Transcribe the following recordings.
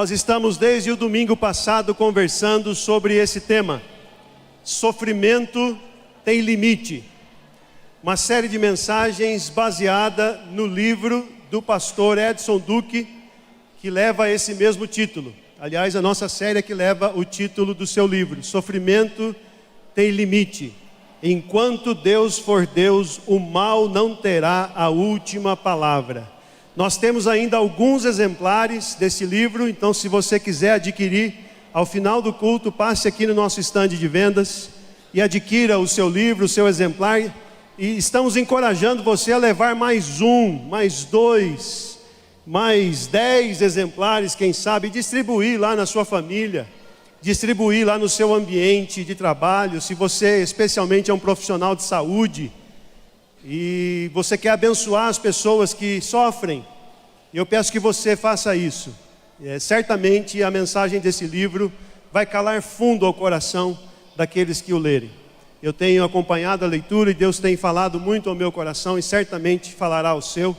Nós estamos desde o domingo passado conversando sobre esse tema. Sofrimento tem limite. Uma série de mensagens baseada no livro do pastor Edson Duque, que leva esse mesmo título. Aliás, a nossa série é que leva o título do seu livro. Sofrimento tem limite. Enquanto Deus for Deus, o mal não terá a última palavra. Nós temos ainda alguns exemplares desse livro, então se você quiser adquirir, ao final do culto, passe aqui no nosso estande de vendas e adquira o seu livro, o seu exemplar. E estamos encorajando você a levar mais um, mais dois, mais 10 exemplares, quem sabe, distribuir lá na sua família, distribuir lá no seu ambiente de trabalho. Se você especialmente é um profissional de saúde e você quer abençoar as pessoas que sofrem, eu peço que você faça isso. Certamente a mensagem desse livro vai calar fundo ao coração daqueles que o lerem. Eu tenho acompanhado a leitura e Deus tem falado muito ao meu coração e certamente falará ao seu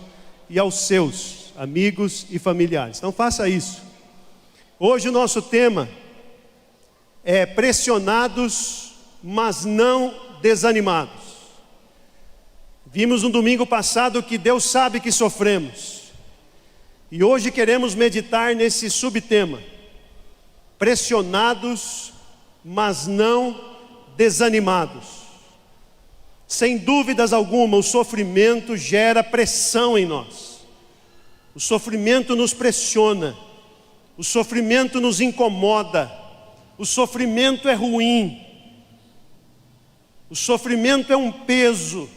e aos seus amigos e familiares. Então faça isso. Hoje o nosso tema é pressionados, mas não desanimados. Vimos no domingo passado que Deus sabe que sofremos. E hoje queremos meditar nesse subtema. Pressionados, mas não desanimados. Sem dúvidas alguma, o sofrimento gera pressão em nós. O sofrimento nos pressiona. O sofrimento nos incomoda. O sofrimento é ruim. O sofrimento é um peso.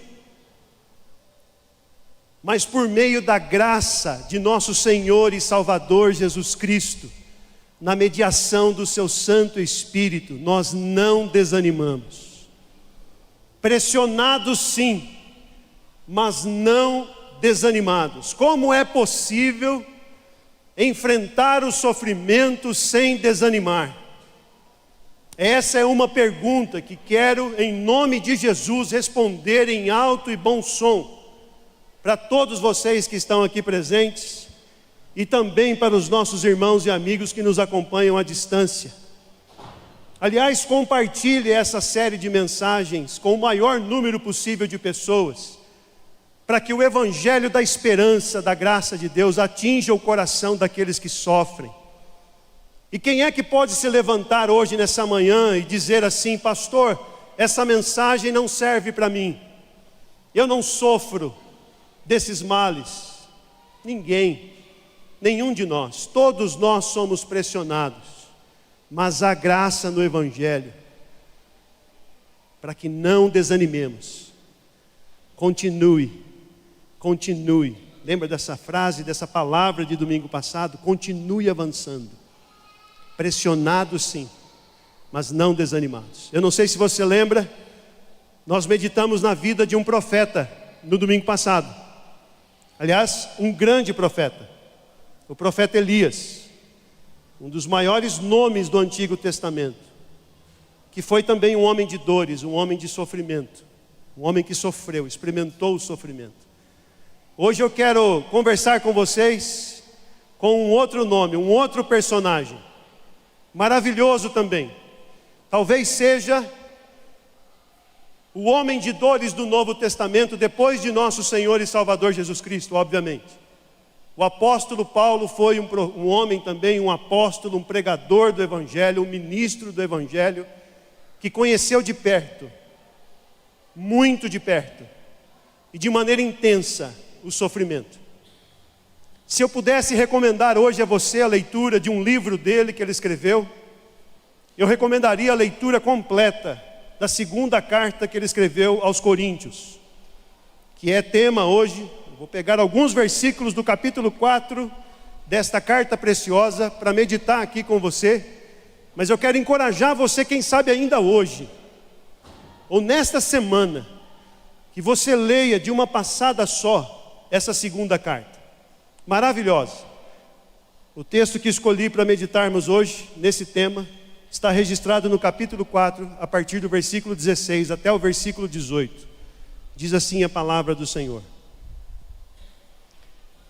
Mas por meio da graça de nosso Senhor e Salvador Jesus Cristo, na mediação do seu Santo Espírito, nós não desanimamos. Pressionados sim, mas não desanimados. Como é possível enfrentar o sofrimento sem desanimar? Essa é uma pergunta que quero, em nome de Jesus, responder em alto e bom som para todos vocês que estão aqui presentes e também para os nossos irmãos e amigos que nos acompanham à distância. Aliás, compartilhe essa série de mensagens com o maior número possível de pessoas, para que o evangelho da esperança, da graça de Deus atinja o coração daqueles que sofrem. E quem é que pode se levantar hoje nessa manhã e dizer assim: pastor, essa mensagem não serve para mim, eu não sofro desses males? Ninguém, nenhum de nós. Todos nós somos pressionados, mas há graça no evangelho para que não desanimemos. Continue. Lembra dessa frase, dessa palavra de domingo passado? Continue avançando. Pressionados sim, mas não desanimados. Eu não sei se você lembra, nós meditamos na vida de um profeta no domingo passado. Aliás, um grande profeta, o profeta Elias, um dos maiores nomes do Antigo Testamento, que foi também um homem de dores, um homem de sofrimento, um homem que sofreu, experimentou o sofrimento. Hoje eu quero conversar com vocês com um outro nome, um outro personagem, maravilhoso também. Talvez seja o homem de dores do Novo Testamento, depois de nosso Senhor e Salvador Jesus Cristo, obviamente. O apóstolo Paulo foi um homem também, um apóstolo, um pregador do Evangelho, um ministro do Evangelho, que conheceu de perto, muito de perto, e de maneira intensa, o sofrimento. Se eu pudesse recomendar hoje a você a leitura de um livro dele que ele escreveu, eu recomendaria a leitura completa da segunda carta que ele escreveu aos Coríntios, que é tema hoje. Eu vou pegar alguns versículos do capítulo 4 desta carta preciosa para meditar aqui com você, mas eu quero encorajar você, quem sabe ainda hoje, ou nesta semana, que você leia de uma passada só essa segunda carta, maravilhosa. O texto que escolhi para meditarmos hoje, nesse tema, está registrado no capítulo 4, a partir do versículo 16 até o versículo 18. Diz assim a palavra do Senhor: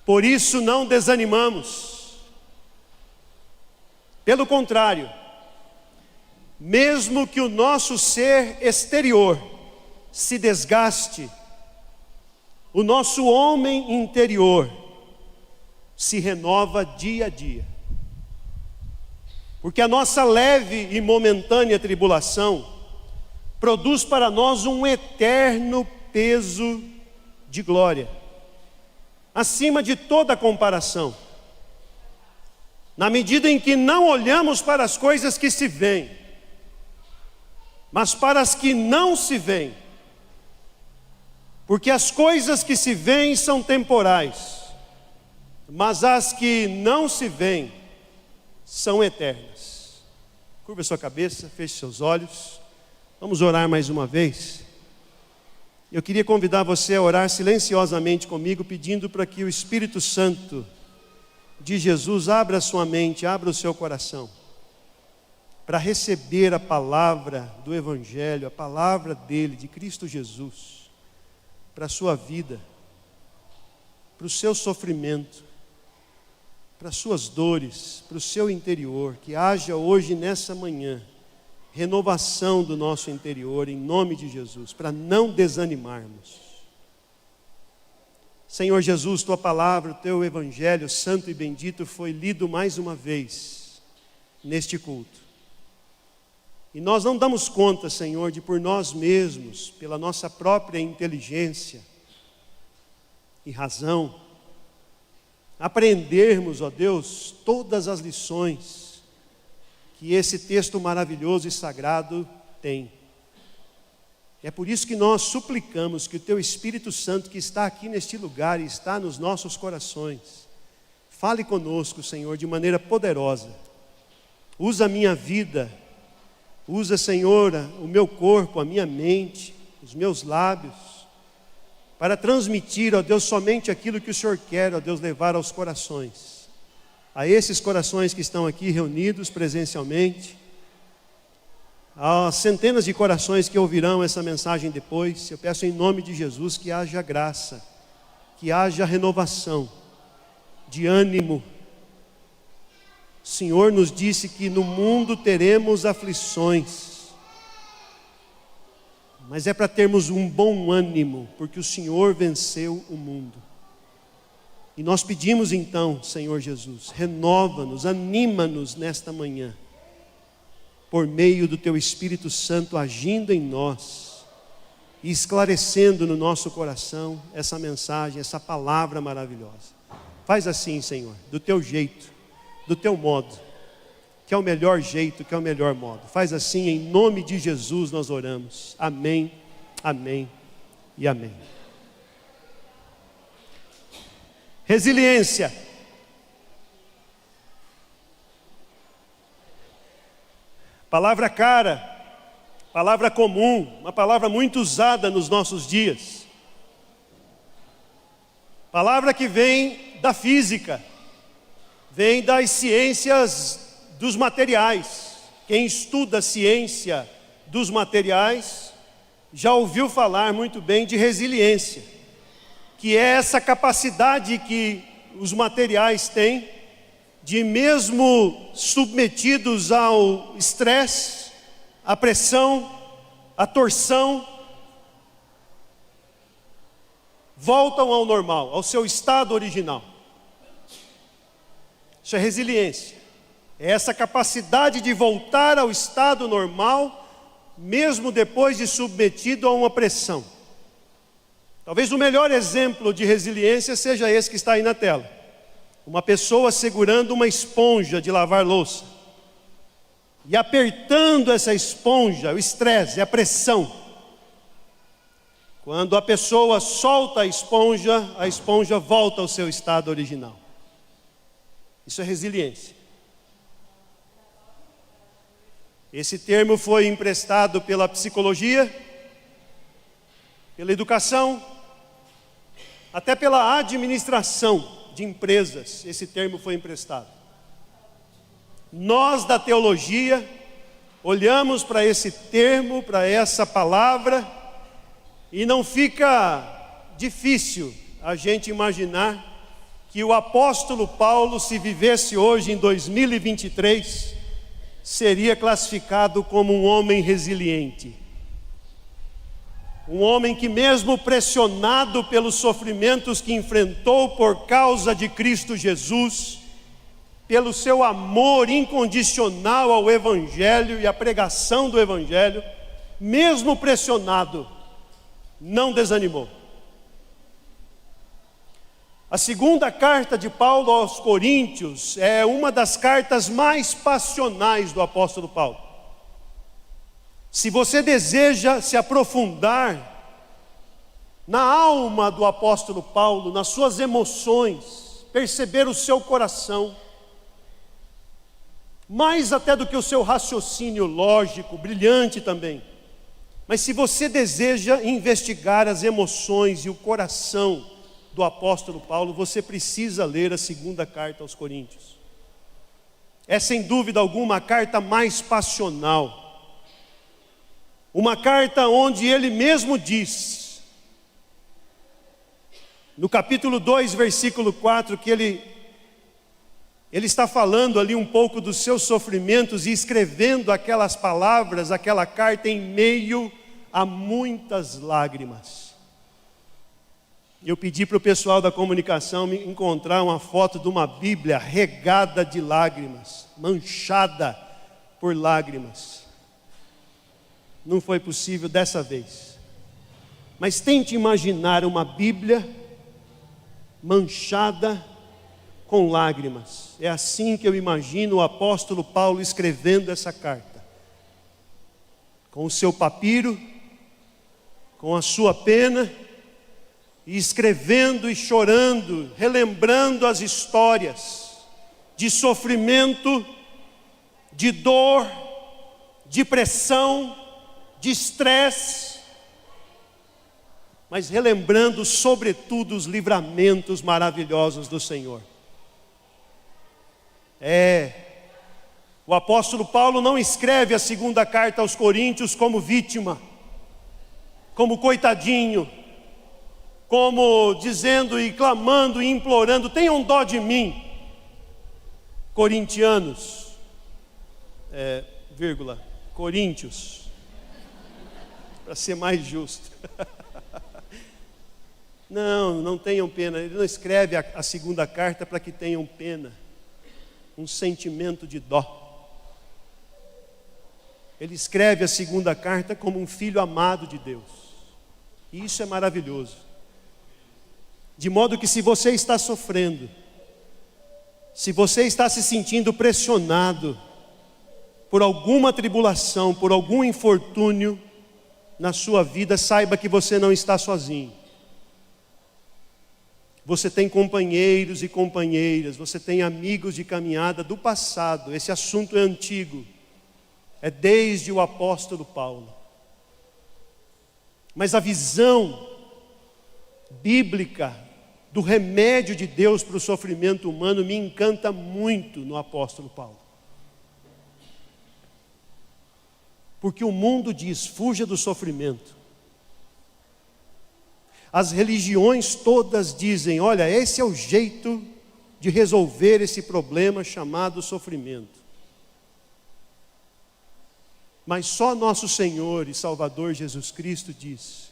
Por isso não desanimamos. Pelo contrário, mesmo que o nosso ser exterior se desgaste, o nosso homem interior se renova dia a dia. Porque a nossa leve e momentânea tribulação produz para nós um eterno peso de glória, acima de toda comparação. Na medida em que não olhamos para as coisas que se veem, mas para as que não se veem. Porque as coisas que se veem são temporais, mas as que não se veem são eternas. Curva sua cabeça, feche seus olhos. Vamos orar mais uma vez. Eu queria convidar você a orar silenciosamente comigo, pedindo para que o Espírito Santo de Jesus abra a sua mente, abra o seu coração, para receber a palavra do Evangelho, a palavra dele, de Cristo Jesus, para a sua vida, para o seu sofrimento, para as suas dores, para o seu interior. Que haja hoje, nessa manhã, renovação do nosso interior, em nome de Jesus, para não desanimarmos. Senhor Jesus, tua palavra, o teu Evangelho santo e bendito foi lido mais uma vez neste culto. E nós não damos conta, Senhor, de por nós mesmos, pela nossa própria inteligência e razão, aprendermos, ó Deus, todas as lições que esse texto maravilhoso e sagrado tem. É por isso que nós suplicamos que o teu Espírito Santo, que está aqui neste lugar e está nos nossos corações, fale conosco, Senhor, de maneira poderosa. Usa a minha vida, usa, Senhor, o meu corpo, a minha mente, os meus lábios, para transmitir, ó Deus, somente aquilo que o Senhor quer, ó Deus, levar aos corações. A esses corações que estão aqui reunidos presencialmente, às centenas de corações que ouvirão essa mensagem depois, eu peço em nome de Jesus que haja graça, que haja renovação de ânimo. O Senhor nos disse que no mundo teremos aflições, mas é para termos um bom ânimo, porque o Senhor venceu o mundo. E nós pedimos então, Senhor Jesus, renova-nos, anima-nos nesta manhã, por meio do teu Espírito Santo agindo em nós e esclarecendo no nosso coração essa mensagem, essa palavra maravilhosa. Faz assim, Senhor, do teu jeito, do teu modo, que é o melhor jeito, que é o melhor modo. Faz assim, em nome de Jesus nós oramos. Amém, amém e amém. Resiliência. Palavra cara, palavra comum, uma palavra muito usada nos nossos dias. Palavra que vem da física, vem das ciências dos materiais. Quem estuda a ciência dos materiais já ouviu falar muito bem de resiliência, que é essa capacidade que os materiais têm de, mesmo submetidos ao estresse, à pressão, à torção, voltam ao normal, ao seu estado original. Isso é resiliência. É essa capacidade de voltar ao estado normal, mesmo depois de submetido a uma pressão. Talvez o melhor exemplo de resiliência seja esse que está aí na tela. Uma pessoa segurando uma esponja de lavar louça e apertando essa esponja, o estresse, a pressão. Quando a pessoa solta a esponja volta ao seu estado original. Isso é resiliência. Esse termo foi emprestado pela psicologia, pela educação, até pela administração de empresas. Esse termo foi emprestado. Nós da teologia olhamos para esse termo, para essa palavra, e não fica difícil a gente imaginar que o apóstolo Paulo, se vivesse hoje em 2023, seria classificado como um homem resiliente. Um homem que, mesmo pressionado pelos sofrimentos que enfrentou por causa de Cristo Jesus, pelo seu amor incondicional ao Evangelho e à pregação do Evangelho, mesmo pressionado, não desanimou. A segunda carta de Paulo aos Coríntios é uma das cartas mais passionais do apóstolo Paulo. Se você deseja se aprofundar na alma do apóstolo Paulo, nas suas emoções, perceber o seu coração, mais até do que o seu raciocínio lógico, brilhante também, mas se você deseja investigar as emoções e o coração do apóstolo Paulo, você precisa ler a segunda carta aos Coríntios. É sem dúvida alguma a carta mais passional. Uma carta onde ele mesmo diz, no capítulo 2, versículo 4, que ele está falando ali um pouco dos seus sofrimentos e escrevendo aquelas palavras, aquela carta em meio a muitas lágrimas. Eu pedi para o pessoal da comunicação me encontrar uma foto de uma Bíblia regada de lágrimas, manchada por lágrimas. Não foi possível dessa vez. Mas tente imaginar uma Bíblia manchada com lágrimas. É assim que eu imagino o apóstolo Paulo escrevendo essa carta. Com o seu papiro, com a sua pena, e escrevendo e chorando, relembrando as histórias de sofrimento, de dor, de pressão, de estresse, mas relembrando sobretudo os livramentos maravilhosos do Senhor. O apóstolo Paulo não escreve a segunda carta aos Coríntios como vítima, como coitadinho, como dizendo e clamando e implorando, tenham dó de mim, corintianos, Coríntios, para ser mais justo. Não tenham pena. Ele não escreve a segunda carta para que tenham pena, um sentimento de dó. Ele escreve a segunda carta como um filho amado de Deus. E isso é maravilhoso. De modo que se você está sofrendo, se você está se sentindo pressionado por alguma tribulação, por algum infortúnio na sua vida, saiba que você não está sozinho. Você tem companheiros e companheiras, você tem amigos de caminhada do passado. Esse assunto é antigo, é desde o apóstolo Paulo. Mas a visão bíblica do remédio de Deus para o sofrimento humano me encanta muito no apóstolo Paulo. Porque o mundo diz, fuja do sofrimento. As religiões todas dizem, olha, esse é o jeito de resolver esse problema chamado sofrimento. Mas só nosso Senhor e Salvador Jesus Cristo diz,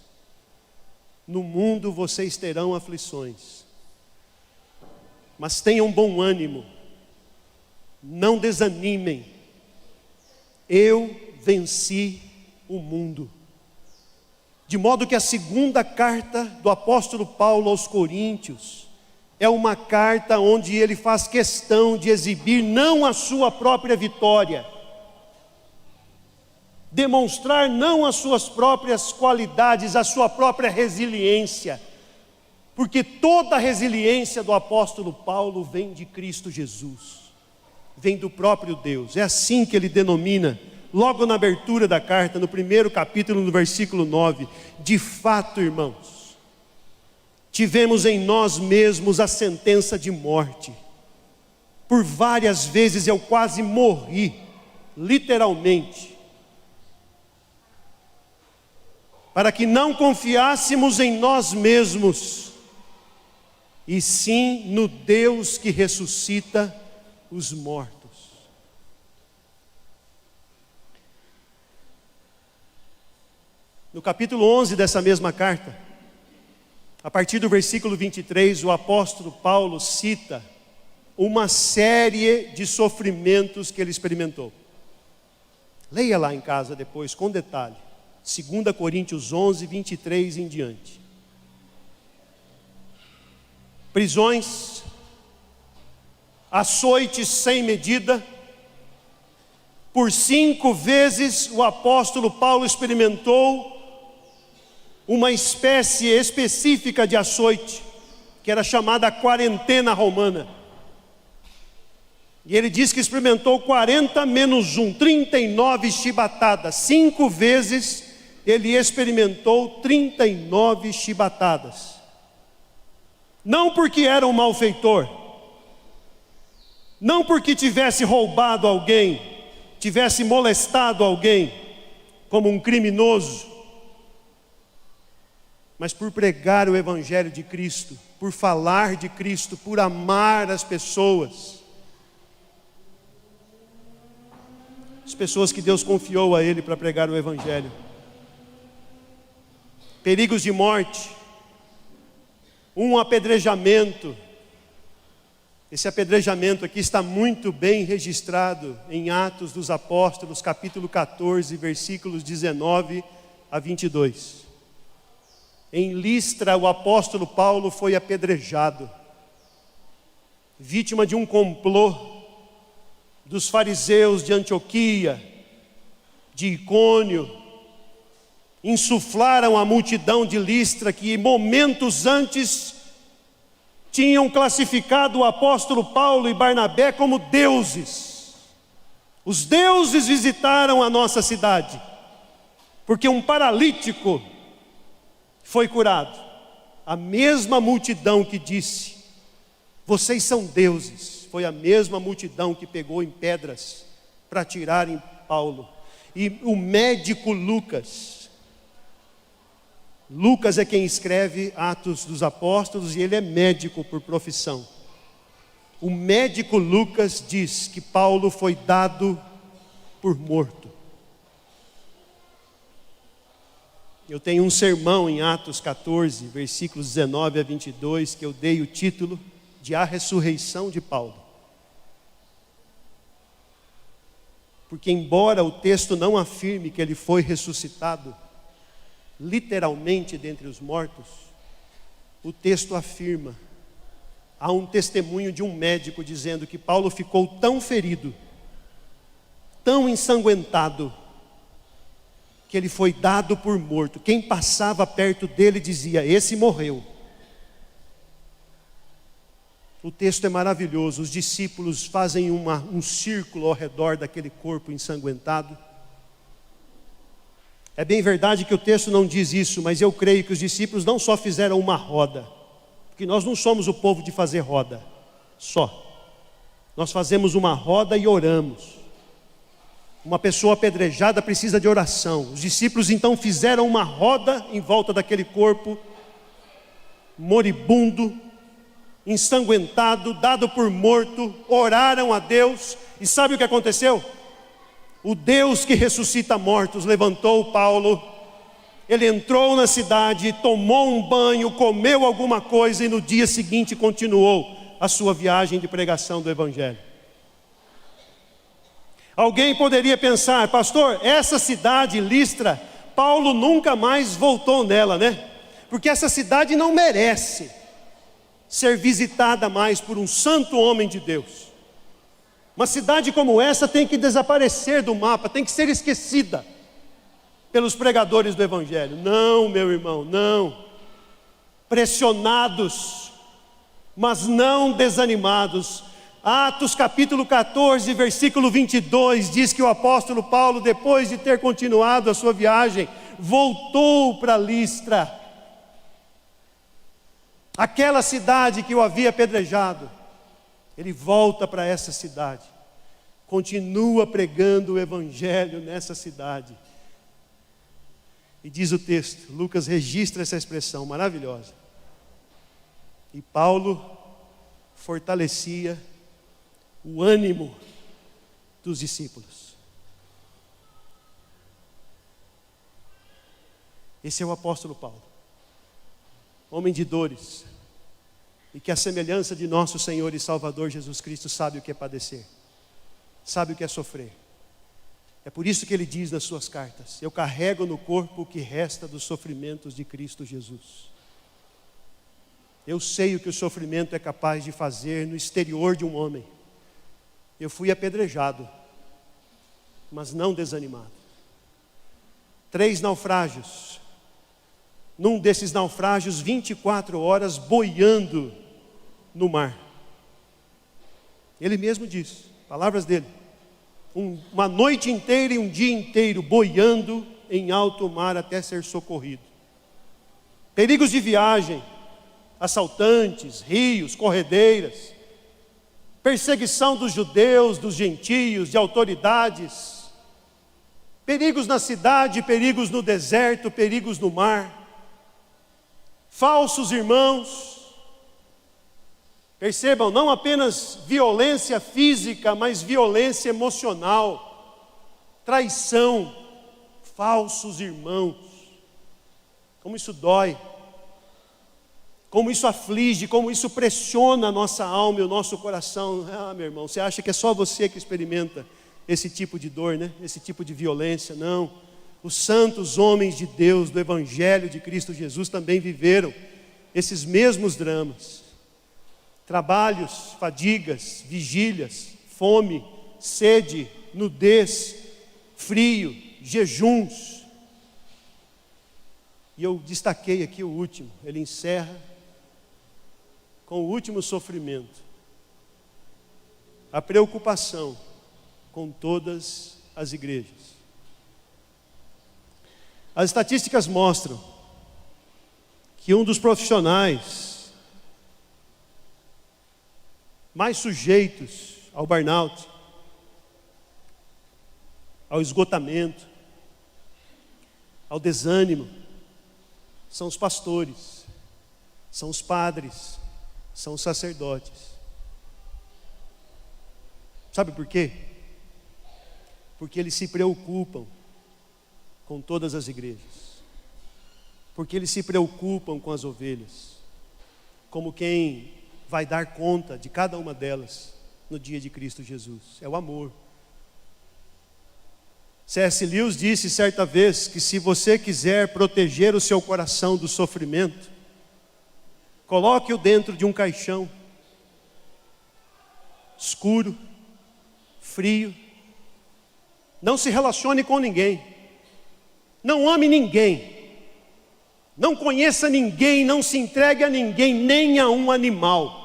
no mundo vocês terão aflições, mas tenham bom ânimo, não desanimem, eu venci o mundo. De modo que a segunda carta do apóstolo Paulo aos Coríntios é uma carta onde ele faz questão de exibir não a sua própria vitória, demonstrar não as suas próprias qualidades, a sua própria resiliência, porque toda a resiliência do apóstolo Paulo vem de Cristo Jesus, vem do próprio Deus. É assim que ele denomina, logo na abertura da carta, no primeiro capítulo, no versículo 9, de fato, irmãos, tivemos em nós mesmos a sentença de morte. Por várias vezes eu quase morri, literalmente, para que não confiássemos em nós mesmos, e sim no Deus que ressuscita os mortos. No capítulo 11 dessa mesma carta, a partir do versículo 23, o apóstolo Paulo cita uma série de sofrimentos que ele experimentou. Leia lá em casa depois, com detalhe. 2 Coríntios 11, 23 em diante. Prisões, açoites sem medida. Por 5 vezes o apóstolo Paulo experimentou uma espécie específica de açoite, que era chamada quarentena romana. E ele diz que experimentou 40 menos 1, 39 chibatadas. 5 vezes ele experimentou 39 chibatadas. Não porque era um malfeitor, não porque tivesse roubado alguém, tivesse molestado alguém como um criminoso, mas por pregar o Evangelho de Cristo, por falar de Cristo, por amar as pessoas. As pessoas que Deus confiou a ele para pregar o Evangelho. Perigos de morte, um apedrejamento. Esse apedrejamento aqui está muito bem registrado em Atos dos Apóstolos, capítulo 14, versículos 19 a 22. Em Listra, o apóstolo Paulo foi apedrejado, vítima de um complô dos fariseus de Antioquia, de Icônio. Insuflaram a multidão de Listra, que momentos antes tinham classificado o apóstolo Paulo e Barnabé como deuses. Os deuses visitaram a nossa cidade, porque um paralítico foi curado. A mesma multidão que disse: vocês são deuses, foi a mesma multidão que pegou em pedras para tirarem Paulo. E o médico Lucas é quem escreve Atos dos Apóstolos, e ele é médico por profissão. O médico Lucas diz que Paulo foi dado por morto. Eu tenho um sermão em Atos 14, versículos 19 a 22, que eu dei o título de A Ressurreição de Paulo. Porque embora o texto não afirme que ele foi ressuscitado literalmente dentre os mortos, o texto afirma, há um testemunho de um médico dizendo que Paulo ficou tão ferido, tão ensanguentado, que ele foi dado por morto. Quem passava perto dele dizia: esse morreu. O texto é maravilhoso. Os discípulos fazem um círculo ao redor daquele corpo ensanguentado. É bem verdade que o texto não diz isso, mas eu creio que os discípulos não só fizeram uma roda, porque nós não somos o povo de fazer roda só. Nós fazemos uma roda e oramos. Uma pessoa apedrejada precisa de oração. Os discípulos então fizeram uma roda em volta daquele corpo moribundo, ensanguentado, dado por morto, oraram a Deus. E sabe o que aconteceu? O Deus que ressuscita mortos levantou Paulo. Ele entrou na cidade, tomou um banho, comeu alguma coisa e no dia seguinte continuou a sua viagem de pregação do Evangelho. Alguém poderia pensar: pastor, essa cidade, Listra, Paulo nunca mais voltou nela, né? Porque essa cidade não merece ser visitada mais por um santo homem de Deus. Uma cidade como essa tem que desaparecer do mapa, tem que ser esquecida pelos pregadores do Evangelho. Não, meu irmão, não. Pressionados, mas não desanimados. Atos capítulo 14, versículo 22, diz que o apóstolo Paulo, depois de ter continuado a sua viagem, voltou para Listra, aquela cidade que o havia apedrejado. Ele volta para essa cidade, continua pregando o Evangelho nessa cidade. E diz o texto, Lucas registra essa expressão maravilhosa: e Paulo fortalecia o ânimo dos discípulos. Esse é o apóstolo Paulo, homem de dores, e que a semelhança de nosso Senhor e Salvador Jesus Cristo sabe o que é padecer, sabe o que é sofrer. É por isso que ele diz nas suas cartas: eu carrego no corpo o que resta dos sofrimentos de Cristo Jesus. Eu sei o que o sofrimento é capaz de fazer no exterior de um homem. Eu fui apedrejado, mas não desanimado. 3 naufrágios. Num desses naufrágios, 24 horas boiando no mar. Ele mesmo diz, palavras dele: uma noite inteira e um dia inteiro boiando em alto mar até ser socorrido. Perigos de viagem, assaltantes, rios, corredeiras, perseguição dos judeus, dos gentios, de autoridades, perigos na cidade, perigos no deserto, perigos no mar, falsos irmãos. Percebam, não apenas violência física, mas violência emocional, traição, falsos irmãos. Como isso dói, como isso aflige, como isso pressiona a nossa alma e o nosso coração. Ah, meu irmão, você acha que é só você que experimenta esse tipo de dor, né? Esse tipo de violência? Não. Os santos homens de Deus, do Evangelho de Cristo Jesus, também viveram esses mesmos dramas. Trabalhos, fadigas, vigílias, fome, sede, nudez, frio, jejuns. E eu destaquei aqui o último. Ele encerra com o último sofrimento: a preocupação com todas as igrejas. As estatísticas mostram que um dos profissionais mais sujeitos ao burnout, ao esgotamento, ao desânimo, são os pastores, são os padres, são os sacerdotes. Sabe por quê? Porque eles se preocupam com todas as igrejas, porque eles se preocupam com as ovelhas, como quem vai dar conta de cada uma delas no dia de Cristo Jesus. É o amor. C.S. Lewis disse certa vez que se você quiser proteger o seu coração do sofrimento, coloque-o dentro de um caixão escuro, frio. Não se relacione com ninguém, não ame ninguém, não conheça ninguém, não se entregue a ninguém, nem a um animal.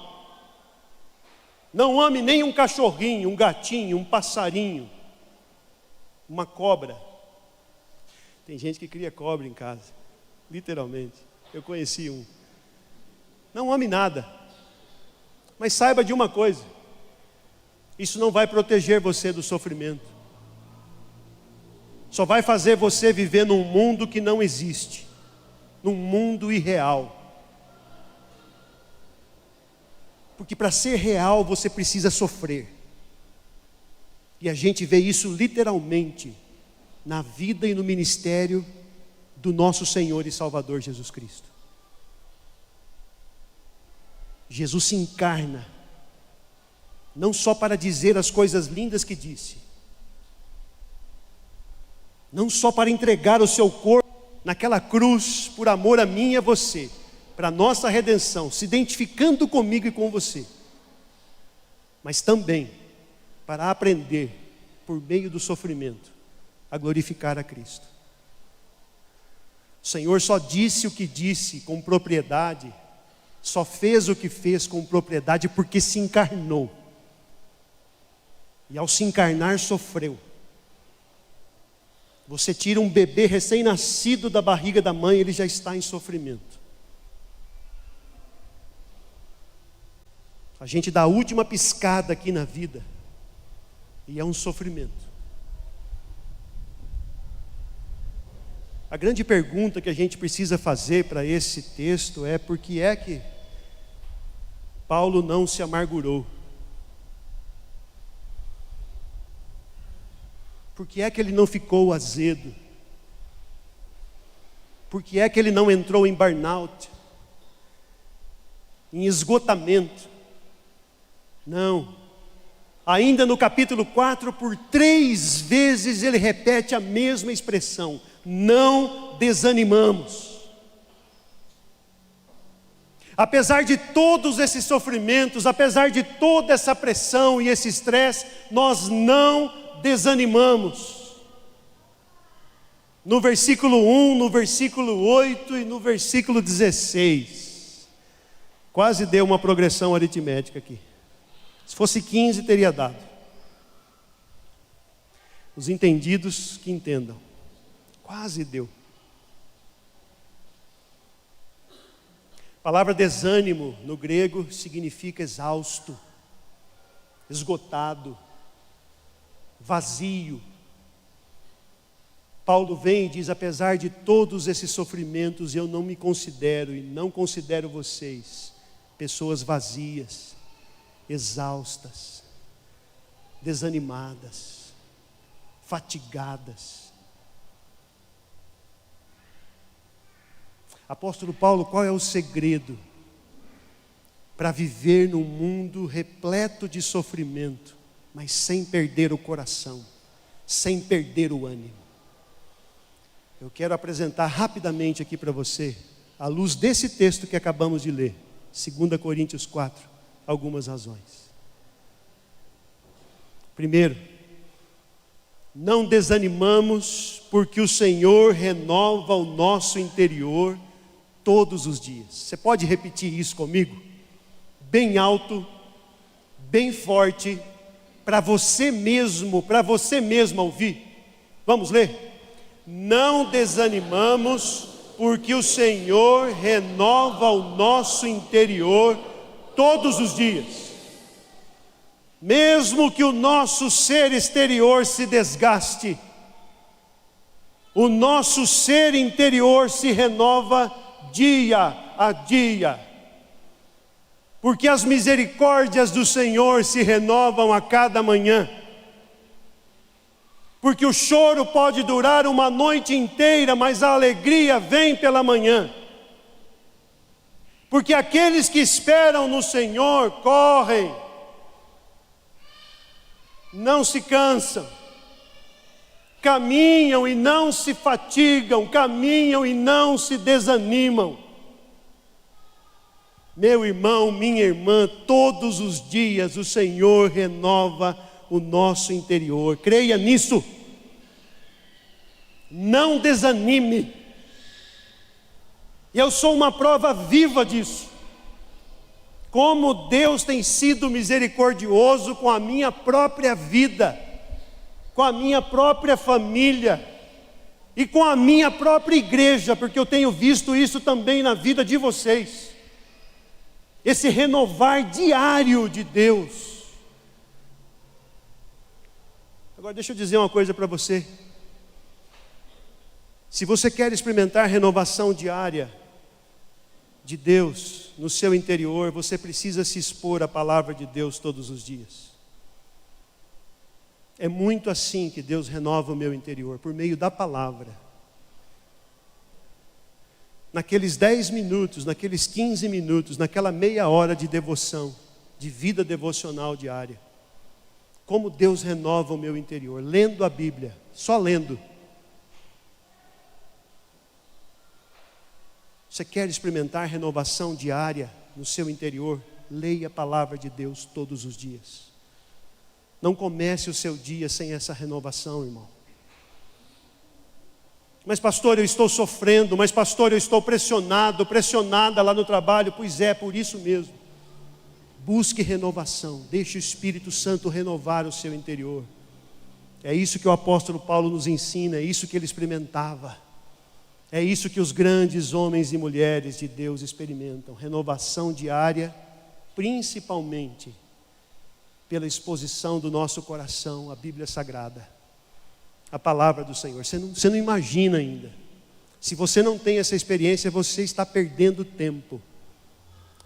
Não ame nem um cachorrinho, um gatinho, um passarinho, uma cobra. Tem gente que cria cobra em casa, literalmente. Eu conheci um. Não ame nada, mas saiba de uma coisa: isso não vai proteger você do sofrimento. Só vai fazer você viver num mundo que não existe, num mundo irreal. Porque para ser real você precisa sofrer. E a gente vê isso literalmente na vida e no ministério do nosso Senhor e Salvador Jesus Cristo. Jesus se encarna, não só para dizer as coisas lindas que disse, não só para entregar o seu corpo naquela cruz por amor a mim e a você, para a nossa redenção, se identificando comigo e com você, mas também para aprender, por meio do sofrimento, a glorificar a Cristo. O Senhor só disse o que disse com propriedade, só fez o que fez com propriedade porque se encarnou. E ao se encarnar sofreu. Você tira um bebê recém-nascido da barriga da mãe, ele já está em sofrimento. A gente dá a última piscada aqui na vida e é um sofrimento. A grande pergunta que a gente precisa fazer para esse texto é: por que é que Paulo não se amargurou? Por que é que ele não ficou azedo? Por que é que ele não entrou em burnout, em esgotamento? Não. Ainda no capítulo 4, por 3 vezes ele repete a mesma expressão: não desanimamos. Apesar de todos esses sofrimentos, apesar de toda essa pressão e esse estresse, nós não desanimamos. No versículo 1, no versículo 8 e no versículo 16. Quase deu uma progressão aritmética aqui. Se fosse 15, teria dado. Os entendidos que entendam. Quase deu. A palavra desânimo no grego significa exausto, esgotado, vazio. Paulo vem e diz: apesar de todos esses sofrimentos, eu não me considero e não considero vocês pessoas vazias, exaustas, desanimadas, fatigadas. Apóstolo Paulo, qual é o segredo para viver num mundo repleto de sofrimento, mas sem perder o coração, sem perder o ânimo? Eu quero apresentar rapidamente aqui para você, à luz desse texto que acabamos de ler, 2 Coríntios 4, algumas razões. Primeiro, não desanimamos porque o Senhor renova o nosso interior todos os dias. Você pode repetir isso comigo? Bem alto, bem forte, para você mesmo, para você mesma ouvir. Vamos ler? Não desanimamos, porque o Senhor renova o nosso interior todos os dias. Mesmo que o nosso ser exterior se desgaste, o nosso ser interior se renova dia a dia, porque as misericórdias do Senhor se renovam a cada manhã. Porque o choro pode durar uma noite inteira, mas a alegria vem pela manhã. Porque aqueles que esperam no Senhor correm, não se cansam, caminham e não se fatigam, caminham e não se desanimam. Meu irmão, minha irmã, todos os dias o Senhor renova o nosso interior. Creia nisso. Não desanime. E eu sou uma prova viva disso. Como Deus tem sido misericordioso com a minha própria vida, com a minha própria família e com a minha própria igreja, porque eu tenho visto isso também na vida de vocês. Esse renovar diário de Deus. Agora deixa eu dizer uma coisa para você. Se você quer experimentar renovação diária de Deus no seu interior, você precisa se expor à palavra de Deus todos os dias. É muito assim que Deus renova o meu interior, por meio da palavra. Naqueles 10 minutos, naqueles 15 minutos, naquela meia hora de devoção, de vida devocional diária. Como Deus renova o meu interior, lendo a Bíblia, só lendo. Você quer experimentar renovação diária no seu interior? Leia a palavra de Deus todos os dias. Não comece o seu dia sem essa renovação, irmão. Mas pastor, eu estou sofrendo, mas pastor, eu estou pressionado, pressionada lá no trabalho. Pois é, por isso mesmo. Busque renovação, deixe o Espírito Santo renovar o seu interior. É isso que o apóstolo Paulo nos ensina, é isso que ele experimentava. É isso que os grandes homens e mulheres de Deus experimentam, renovação diária, principalmente pela exposição do nosso coração à Bíblia Sagrada, a palavra do Senhor. Você não imagina ainda. Se você não tem essa experiência, você está perdendo tempo.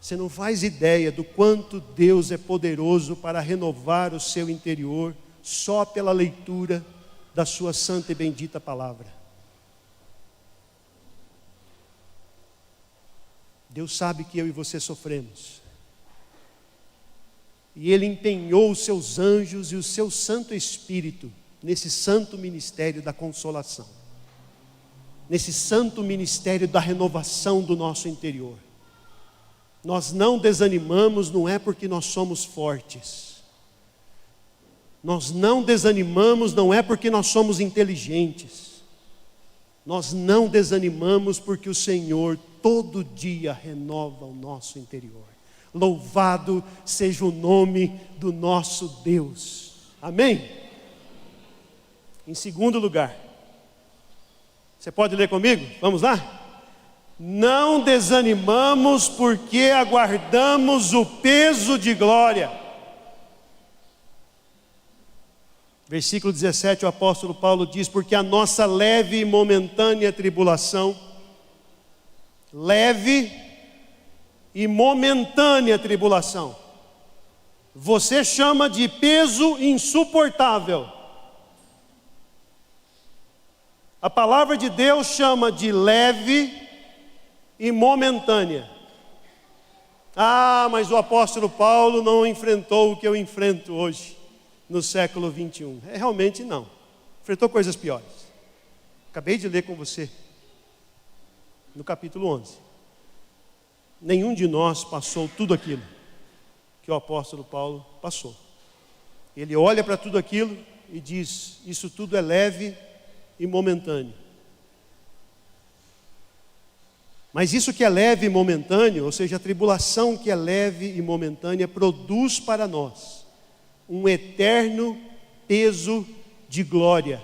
Você não faz ideia do quanto Deus é poderoso para renovar o seu interior só pela leitura da sua santa e bendita palavra. Deus sabe que eu e você sofremos. E Ele empenhou os seus anjos e o seu Santo Espírito nesse santo ministério da consolação, nesse santo ministério da renovação do nosso interior. Nós não desanimamos, não é porque nós somos fortes. Nós não desanimamos, não é porque nós somos inteligentes. Nós não desanimamos porque o Senhor todo dia renova o nosso interior. Louvado seja o nome do nosso Deus. Amém? Em segundo lugar, você pode ler comigo? Vamos lá? Não desanimamos porque aguardamos o peso de glória. Versículo 17, o apóstolo Paulo diz: porque a nossa leve e momentânea tribulação, leve e momentânea tribulação, você chama de peso insuportável. A palavra de Deus chama de leve e momentânea. Ah, mas o apóstolo Paulo não enfrentou o que eu enfrento hoje, no século 21. Realmente não. Enfrentou coisas piores. Acabei de ler com você, no capítulo 11. Nenhum de nós passou tudo aquilo que o apóstolo Paulo passou. Ele olha para tudo aquilo e diz: isso tudo é leve e momentâneo. Mas isso que é leve e momentâneo, ou seja, a tribulação que é leve e momentânea, produz para nós um eterno peso de glória,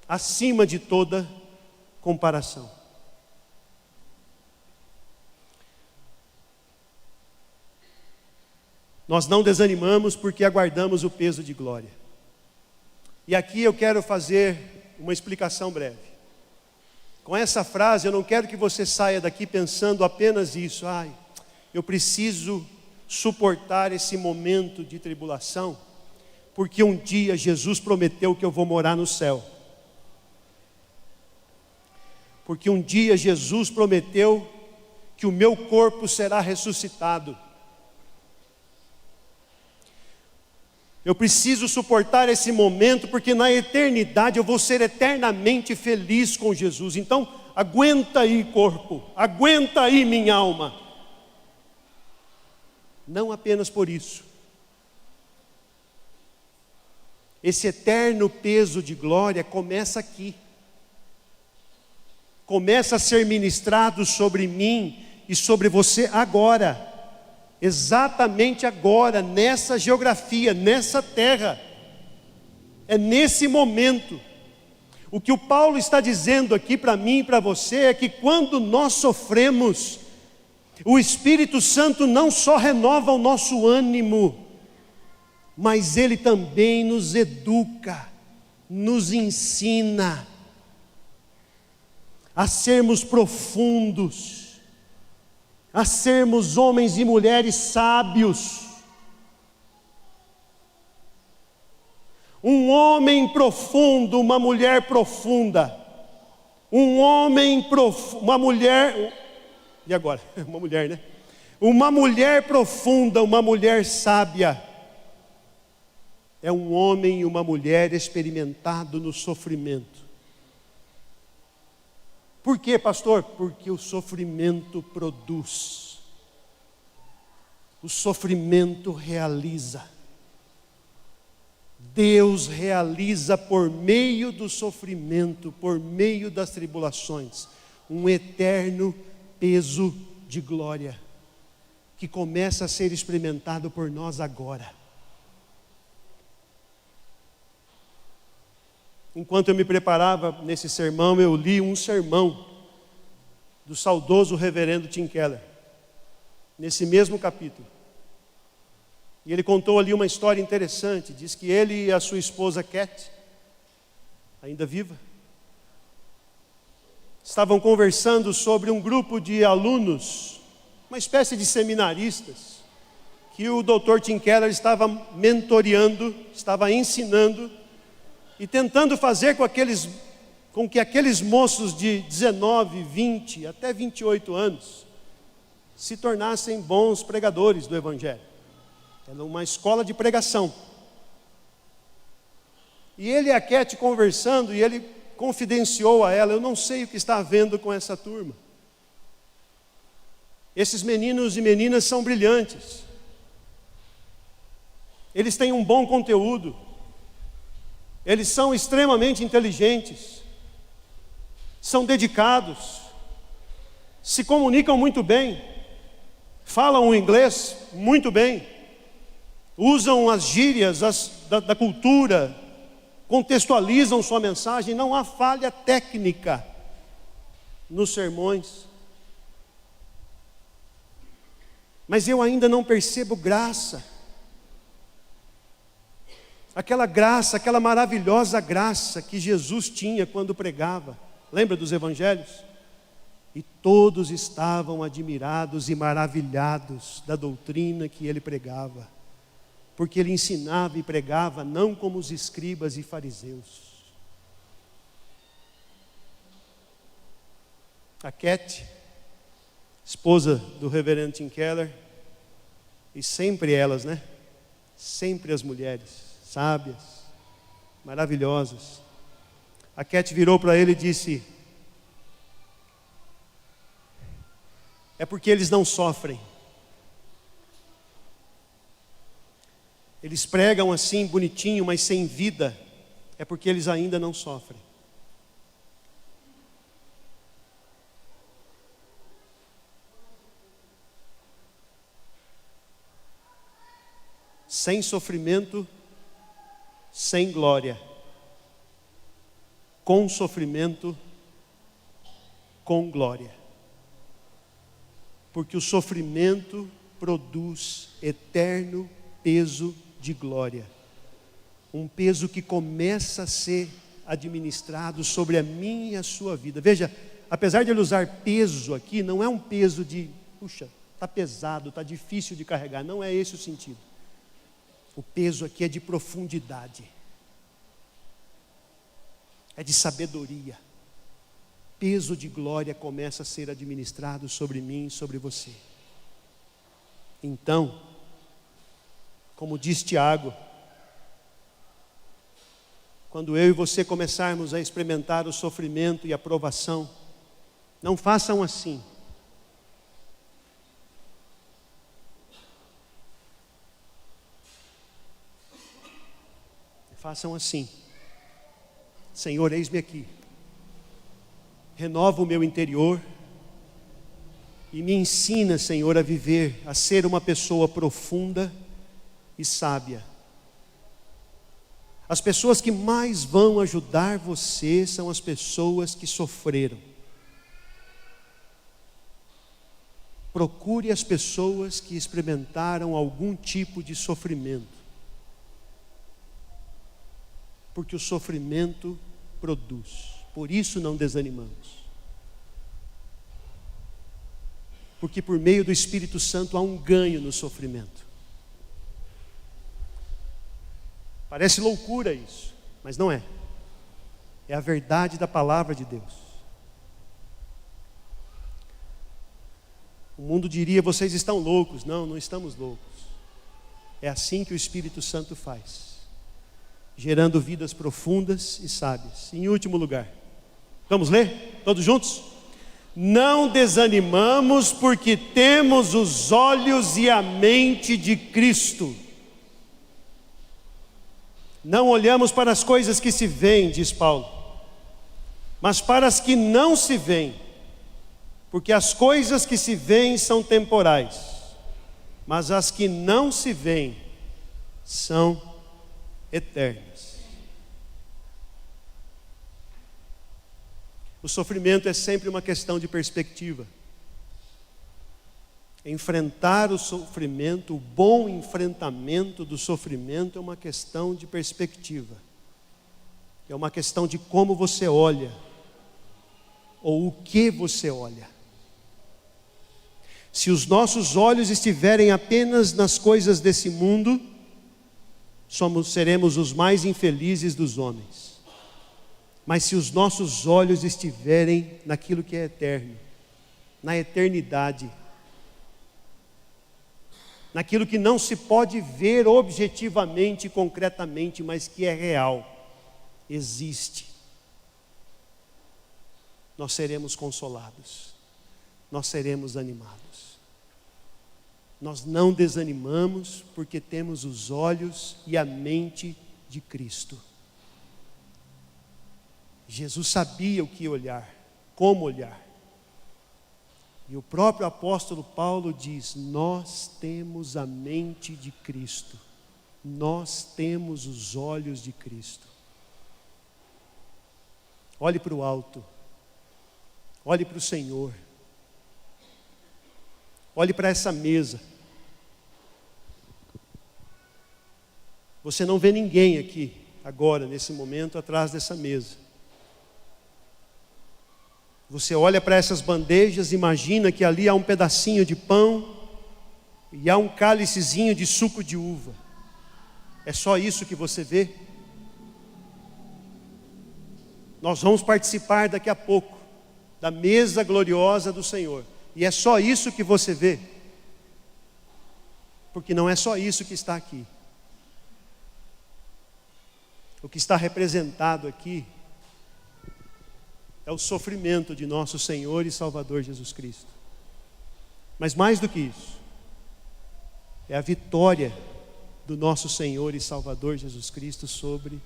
acima de toda comparação. Nós não desanimamos porque aguardamos o peso de glória. E aqui eu quero fazer uma explicação breve. Com essa frase eu não quero que você saia daqui pensando apenas isso: eu preciso suportar esse momento de tribulação, porque um dia Jesus prometeu que eu vou morar no céu. Porque um dia Jesus prometeu que o meu corpo será ressuscitado. Eu preciso suportar esse momento, porque na eternidade eu vou ser eternamente feliz com Jesus. Então, aguenta aí, corpo, aguenta aí, minha alma. Não apenas por isso. Esse eterno peso de glória começa aqui. Começa a ser ministrado sobre mim e sobre você agora. Exatamente agora, nessa geografia, nessa terra. É nesse momento. O que o Paulo está dizendo aqui para mim e para você é que quando nós sofremos, o Espírito Santo não só renova o nosso ânimo, mas Ele também nos educa, nos ensina a sermos profundos, a sermos homens e mulheres sábios. Um homem profundo, uma mulher profunda. Um homem profundo, uma mulher... E agora? Uma mulher, né? Uma mulher profunda, uma mulher sábia. É um homem e uma mulher experimentado no sofrimento. Por quê, pastor? Porque o sofrimento produz. O sofrimento realiza. Deus realiza por meio do sofrimento, por meio das tribulações, um eterno peso de glória, que começa a ser experimentado por nós agora. Enquanto eu me preparava nesse sermão, eu li um sermão do saudoso reverendo Tim Keller, nesse mesmo capítulo. E ele contou ali uma história interessante. Diz que ele e a sua esposa Cat, ainda viva, estavam conversando sobre um grupo de alunos, uma espécie de seminaristas, que o Dr. Tim Keller estava mentoreando, estava ensinando, e tentando fazer com que aqueles moços de 19, 20, até 28 anos, se tornassem bons pregadores do Evangelho. Era uma escola de pregação. E ele e a Cat conversando, e ele confidenciou a ela: eu não sei o que está havendo com essa turma. Esses meninos e meninas são brilhantes. Eles têm um bom conteúdo. Eles são extremamente inteligentes. São dedicados. Se comunicam muito bem. Falam o inglês muito bem. Usam as gírias da cultura. Contextualizam sua mensagem. Não há falha técnica nos sermões. Mas eu ainda não percebo graça. Aquela graça, aquela maravilhosa graça que Jesus tinha quando pregava. Lembra dos evangelhos? E todos estavam admirados e maravilhados da doutrina que ele pregava. Porque ele ensinava e pregava não como os escribas e fariseus. A Cat, esposa do reverendo Tim Keller, e sempre elas, né? Sempre as mulheres sábias, maravilhosas. A Cat virou para ele e disse: é porque eles não sofrem. Eles pregam assim bonitinho, mas sem vida. É porque eles ainda não sofrem. Sem sofrimento, sem glória. Com sofrimento, com glória. Porque o sofrimento produz eterno peso de glória. Um peso que começa a ser administrado sobre a minha e a sua vida. Veja, apesar de ele usar peso aqui, não é um peso de, puxa, está pesado, está difícil de carregar. Não é esse o sentido. O peso aqui é de profundidade. É de sabedoria. Peso de glória começa a ser administrado sobre mim e sobre você. Então, como diz Tiago, quando eu e você começarmos a experimentar o sofrimento e a provação, não façam assim. Façam assim: Senhor, eis-me aqui. Renova o meu interior e me ensina, Senhor, a viver, a ser uma pessoa profunda e sábia. As pessoas que mais vão ajudar você são as pessoas que sofreram. Procure as pessoas que experimentaram algum tipo de sofrimento. Porque o sofrimento produz. Por isso não desanimamos. Porque por meio do Espírito Santo há um ganho no sofrimento. Parece loucura isso, mas não é. É a verdade da palavra de Deus. O mundo diria: vocês estão loucos. Não, não estamos loucos. É assim que o Espírito Santo faz, gerando vidas profundas e sábias. Em último lugar, vamos ler? Todos juntos? Não desanimamos porque temos os olhos e a mente de Cristo. Não olhamos para as coisas que se veem, diz Paulo, mas para as que não se veem. Porque as coisas que se veem são temporais, mas as que não se veem são eternas. O sofrimento é sempre uma questão de perspectiva. Enfrentar o sofrimento, o bom enfrentamento do sofrimento é uma questão de perspectiva. É uma questão de como você olha, ou o que você olha. Se os nossos olhos estiverem apenas nas coisas desse mundo, seremos os mais infelizes dos homens. Mas se os nossos olhos estiverem naquilo que é eterno, na eternidade, naquilo que não se pode ver objetivamente e concretamente, mas que é real, existe, nós seremos consolados, nós seremos animados. Nós não desanimamos porque temos os olhos e a mente de Cristo. Jesus sabia o que olhar, como olhar. E o próprio apóstolo Paulo diz: nós temos a mente de Cristo, nós temos os olhos de Cristo. Olhe para o alto, olhe para o Senhor, olhe para essa mesa. Você não vê ninguém aqui, agora, nesse momento, atrás dessa mesa. Você olha para essas bandejas, imagina que ali há um pedacinho de pão e há um cálicezinho de suco de uva. É só isso que você vê? Nós vamos participar daqui a pouco da mesa gloriosa do Senhor. E é só isso que você vê? Porque não é só isso que está aqui. O que está representado aqui é o sofrimento de nosso Senhor e Salvador Jesus Cristo. Mas mais do que isso, é a vitória do nosso Senhor e Salvador Jesus Cristo sobre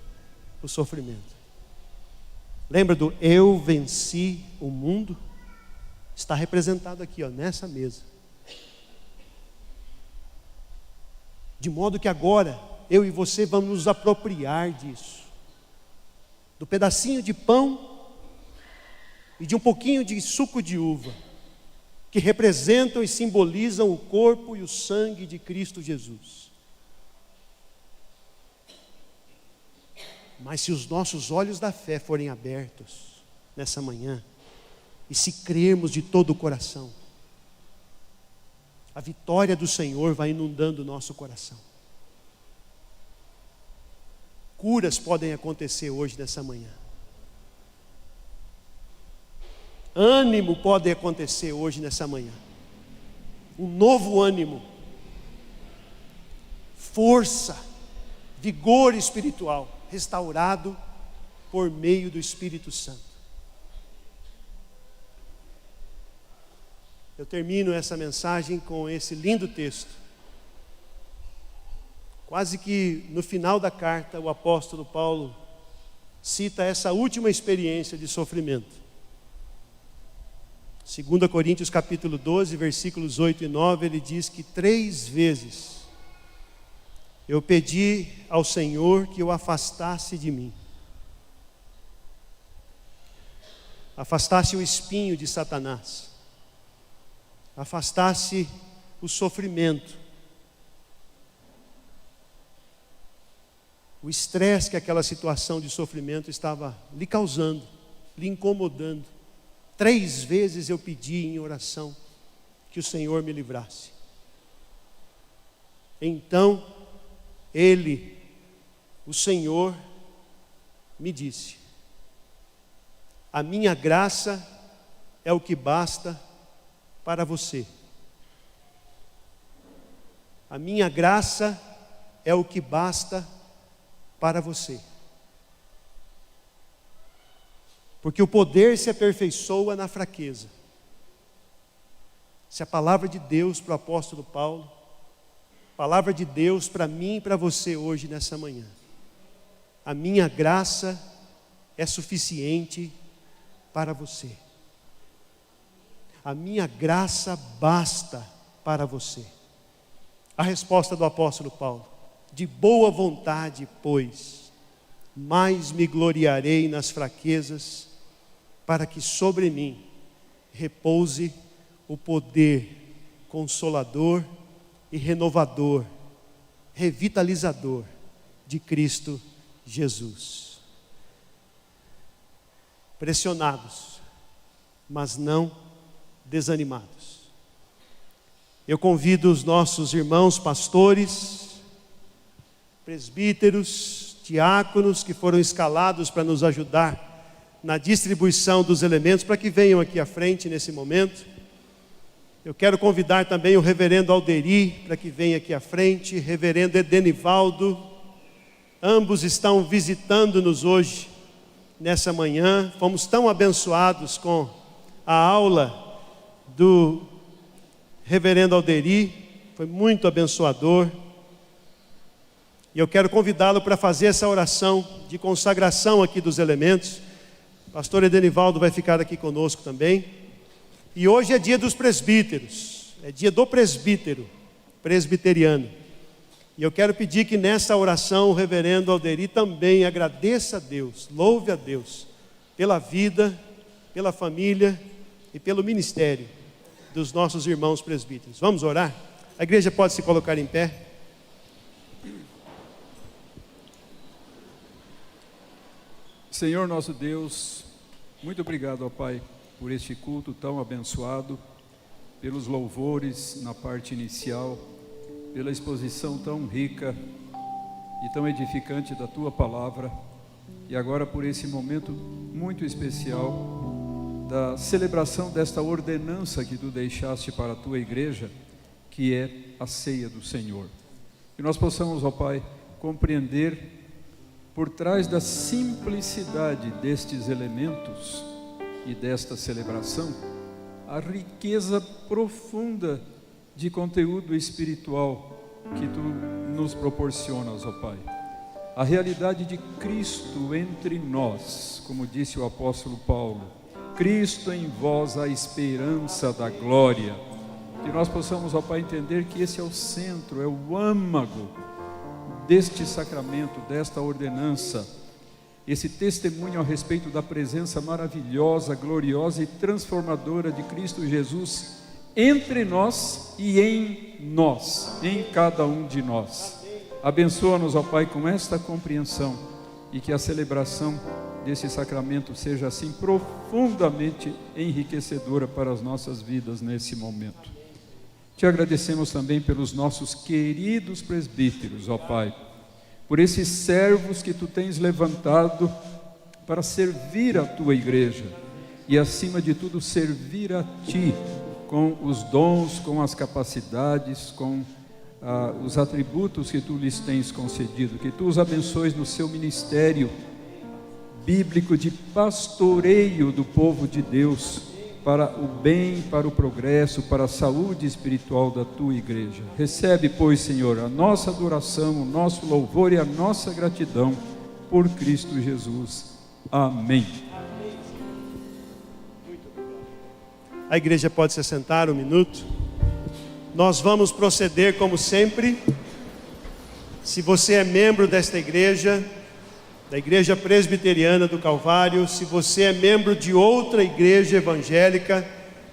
o sofrimento. Lembra do eu venci o mundo? Está representado aqui, nessa mesa. De modo que agora, eu e você vamos nos apropriar disso. Do pedacinho de pão e de um pouquinho de suco de uva, que representam e simbolizam o corpo e o sangue de Cristo Jesus. Mas se os nossos olhos da fé forem abertos nessa manhã, e se crermos de todo o coração, a vitória do Senhor vai inundando o nosso coração. Curas podem acontecer hoje, nessa manhã. Ânimo pode acontecer hoje, nessa manhã. Um novo ânimo. Força, vigor espiritual, restaurado por meio do Espírito Santo. Eu termino essa mensagem com esse lindo texto. Quase que no final da carta, o apóstolo Paulo cita essa última experiência de sofrimento. 2 Coríntios capítulo 12, versículos 8 e 9, ele diz que 3 vezes eu pedi ao Senhor que o afastasse de mim. Afastasse o espinho de Satanás. Afastasse o sofrimento. O estresse que aquela situação de sofrimento estava lhe causando, lhe incomodando. 3 vezes eu pedi em oração que o Senhor me livrasse. Então, Ele, o Senhor, me disse: a minha graça é o que basta para você. A minha graça é o que basta para você. Porque o poder se aperfeiçoa na fraqueza. Se a palavra de Deus para o apóstolo Paulo, palavra de Deus para mim e para você hoje nessa manhã. A minha graça é suficiente para você. A minha graça basta para você. A resposta do apóstolo Paulo: de boa vontade, pois, mais me gloriarei nas fraquezas, para que sobre mim repouse o poder consolador e renovador, revitalizador de Cristo Jesus. Pressionados, mas não desanimados. Eu convido os nossos irmãos pastores, presbíteros, diáconos que foram escalados para nos ajudar na distribuição dos elementos, para que venham aqui à frente nesse momento. Eu quero convidar também o reverendo Alderi para que venha aqui à frente, reverendo Edenivaldo. Ambos estão visitando-nos hoje, nessa manhã. Fomos tão abençoados com a aula do reverendo Alderi, foi muito abençoador. E eu quero convidá-lo para fazer essa oração de consagração aqui dos elementos. O pastor Edenivaldo vai ficar aqui conosco também. E hoje é dia dos presbíteros, é dia do presbítero, presbiteriano. E eu quero pedir que nessa oração o reverendo Alderi também agradeça a Deus, louve a Deus, pela vida, pela família e pelo ministério dos nossos irmãos presbíteros. Vamos orar? A igreja pode se colocar em pé. Senhor nosso Deus, muito obrigado, ó Pai, por este culto tão abençoado, pelos louvores na parte inicial, pela exposição tão rica e tão edificante da Tua Palavra, e agora por esse momento muito especial da celebração desta ordenança que Tu deixaste para a Tua Igreja, que é a ceia do Senhor. Que nós possamos, ó Pai, compreender por trás da simplicidade destes elementos e desta celebração, a riqueza profunda de conteúdo espiritual que Tu nos proporcionas, ó Pai. A realidade de Cristo entre nós, como disse o apóstolo Paulo, Cristo em vós a esperança da glória. Que nós possamos, ó Pai, entender que esse é o centro, é o âmago deste sacramento, desta ordenança, esse testemunho a respeito da presença maravilhosa, gloriosa e transformadora de Cristo Jesus entre nós e em nós, em cada um de nós. Abençoa-nos, ó Pai, com esta compreensão e que a celebração desse sacramento seja assim profundamente enriquecedora para as nossas vidas nesse momento. Te agradecemos também pelos nossos queridos presbíteros, ó Pai, por esses servos que Tu tens levantado para servir a Tua igreja e, acima de tudo, servir a Ti com os dons, com as capacidades, com os atributos que Tu lhes tens concedido. Que Tu os abençoes no seu ministério bíblico de pastoreio do povo de Deus, para o bem, para o progresso, para a saúde espiritual da Tua igreja. Recebe, pois, Senhor, a nossa adoração, o nosso louvor e a nossa gratidão por Cristo Jesus. Amém. A igreja pode se assentar um minuto. Nós vamos proceder como sempre. Se você é membro desta igreja, da Igreja Presbiteriana do Calvário, se você é membro de outra igreja evangélica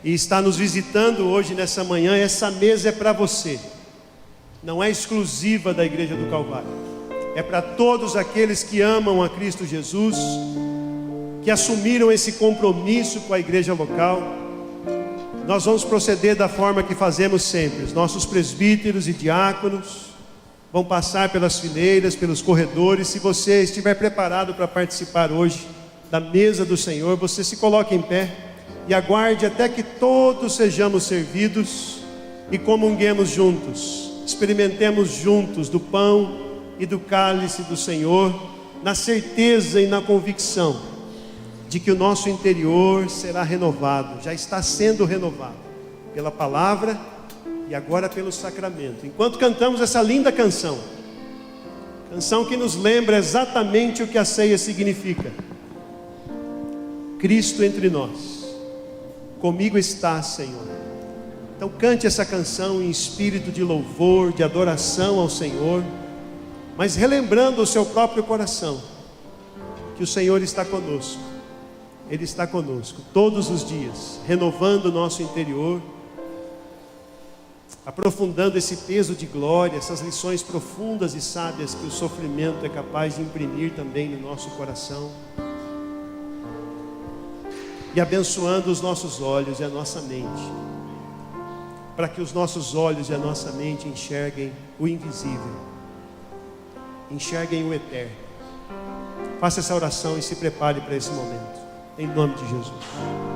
e está nos visitando hoje nessa manhã, essa mesa é para você. Não é exclusiva da Igreja do Calvário. É para todos aqueles que amam a Cristo Jesus, que assumiram esse compromisso com a igreja local. Nós vamos proceder da forma que fazemos sempre. Os nossos presbíteros e diáconos vão passar pelas fileiras, pelos corredores. Se você estiver preparado para participar hoje da mesa do Senhor, você se coloque em pé e aguarde até que todos sejamos servidos e comunguemos juntos, experimentemos juntos do pão e do cálice do Senhor, na certeza e na convicção de que o nosso interior será renovado, já está sendo renovado pela palavra e agora pelo sacramento. Enquanto cantamos essa linda canção que nos lembra exatamente o que a ceia significa. Cristo entre nós, comigo está, Senhor. Então cante essa canção em espírito de louvor, de adoração ao Senhor, mas relembrando o seu próprio coração, que o Senhor está conosco. Ele está conosco todos os dias, renovando o nosso interior, aprofundando esse peso de glória, essas lições profundas e sábias que o sofrimento é capaz de imprimir também no nosso coração, e abençoando os nossos olhos e a nossa mente, para que os nossos olhos e a nossa mente enxerguem o invisível, enxerguem o eterno. Faça essa oração e se prepare para esse momento, em nome de Jesus.